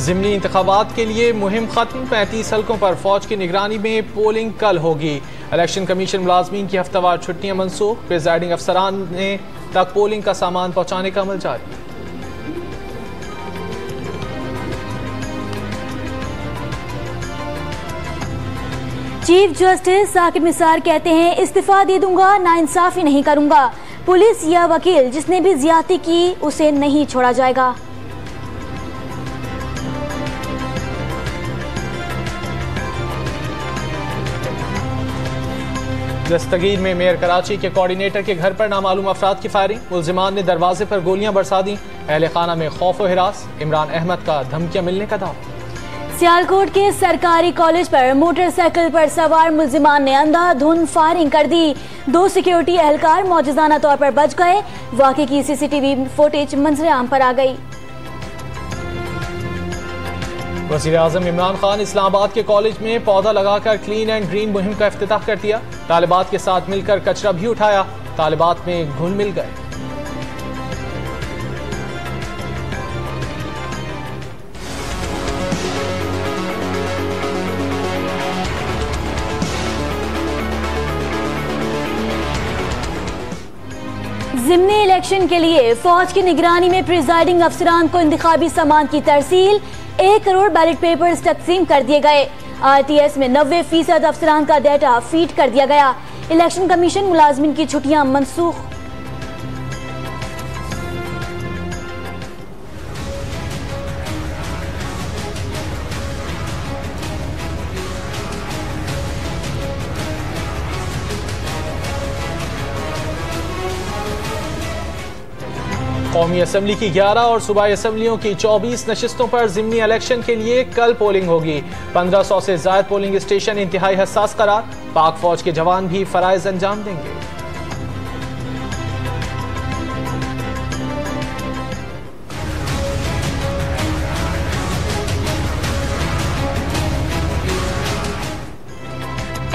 ज़िमनी इंतखाबात के लिए मुहिम खत्म। 35 हल्कों पर फौज की निगरानी में पोलिंग कल होगी। इलेक्शन कमीशन मुलाजमीन की हफ्तावार छुट्टियां मनसूख। प्रिजाइडिंग अफसरान ने तक पोलिंग का सामान पहुंचाने का अमल जारी। चीफ जस्टिस साकिब निसार कहते हैं, इस्तीफा दे दूंगा, नाइंसाफी नहीं करूंगा। पुलिस या वकील जिसने भी ज्यादती की उसे नहीं छोड़ा जाएगा। दस्तगीर में मेयर कराची के कोऑर्डिनेटर के घर पर नामालूम अफराद की फायरिंग। मुलजिमान ने दरवाजे पर गोलियां बरसा दी। अहले खाना में खौफ व हिरास। इमरान अहमद का धमकियां मिलने का दावा। सियालकोट के सरकारी कॉलेज पर मोटरसाइकिल पर सवार मुलजिमान ने अंधाधुंध फायरिंग कर दी। 2 सिक्योरिटी एहलकार मौजूदाना तौर पर बच गए। वाक़े की सीसीटीवी फुटेज मंजर आम पर आ गई। वज़ीर आज़म इमरान खान इस्लामाबाद के कॉलेज में पौधा लगाकर क्लीन एंड ग्रीन मुहिम का इफ्तिताह कर दिया। तालिबात के साथ मिलकर कचरा भी उठाया। तालिबात में घुल मिल गए। ज़िमनी इलेक्शन के लिए फौज की निगरानी में प्रिजाइडिंग अफसरान को इंतखाबी सामान की तरसील। 1 करोड़ बैलेट पेपर्स तकसीम कर दिए गए। RTS में 90% अफसरान का डेटा फीड कर दिया गया। इलेक्शन कमीशन मुलाजमिन की छुट्टियां मनसूख। कौमी असम्बली की 11 और सूबाई असम्बलियों की 24 नशिस्तों पर ज़िमनी इलेक्शन के लिए कल पोलिंग होगी। 1500 से ज़ायद पोलिंग स्टेशन इंतहाई हसास करार। पाक फौज के जवान भी फराइज अंजाम देंगे।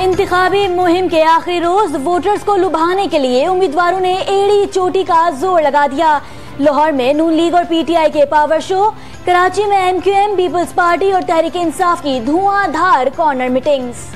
इंतखाबी मुहिम के आखिरी रोज वोटर्स को लुभाने के लिए उम्मीदवारों ने एड़ी चोटी का जोर लगा दिया। लाहौर में नून लीग और PTI के पावर शो। कराची में MQM, पीपल्स पार्टी और तहरीक इंसाफ की धुआंधार कॉर्नर मीटिंग्स।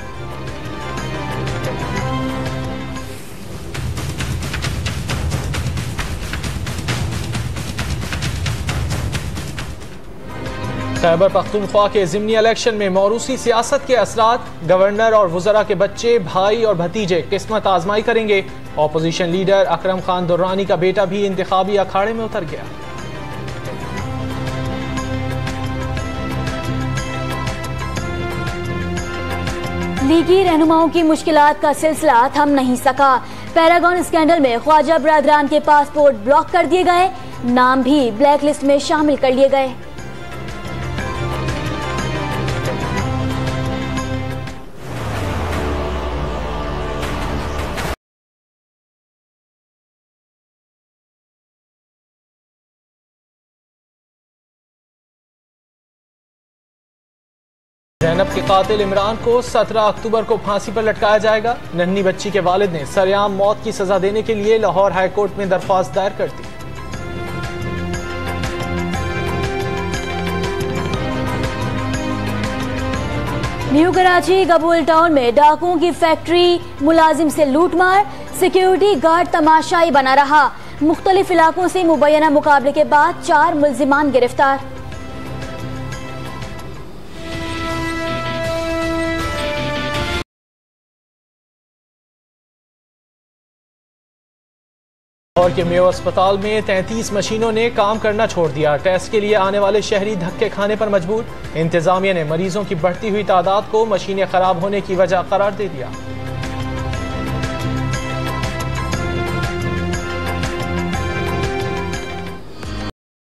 खैबर पख्तूनख्वा के ज़िमनी इलेक्शन में मौरूसी सियासत के असरात। गवर्नर और वज़रा के बच्चे, भाई और भतीजे किस्मत आजमाई करेंगे। ऑपोजिशन लीडर अकरम खान दुर्रानी का बेटा भी इंतखाबी अखाड़े में उतर गया। लीगी रहनुमाओं की मुश्किलात का सिलसिला थम नहीं सका। पैरागॉन स्कैंडल में ख्वाजा बरदरान के पासपोर्ट ब्लॉक कर दिए गए। नाम भी ब्लैक लिस्ट में शामिल कर लिए गए। ज़ैनब के कातिल इमरान को 17 अक्टूबर को फांसी पर लटकाया जाएगा। नन्ही बच्ची के वालिद ने सरेआम मौत की सजा देने के लिए लाहौर हाई कोर्ट में दरख्वास्त दायर कर दी। न्यू कराची गबूल टाउन में डाकुओं की फैक्ट्री, मुलाजिम से लूटमार। सिक्योरिटी गार्ड तमाशाई बना रहा। मुख्तलिफ इलाकों से मुबैना मुकाबले के बाद 4 मुलजिमान गिरफ्तार। लाहौर के मेयो अस्पताल में 33 मशीनों ने काम करना छोड़ दिया। टेस्ट के लिए आने वाले शहरी धक्के खाने पर मजबूर। इंतजामिया ने मरीजों की बढ़ती हुई तादाद को मशीनें खराब होने की वजह करार दे दिया।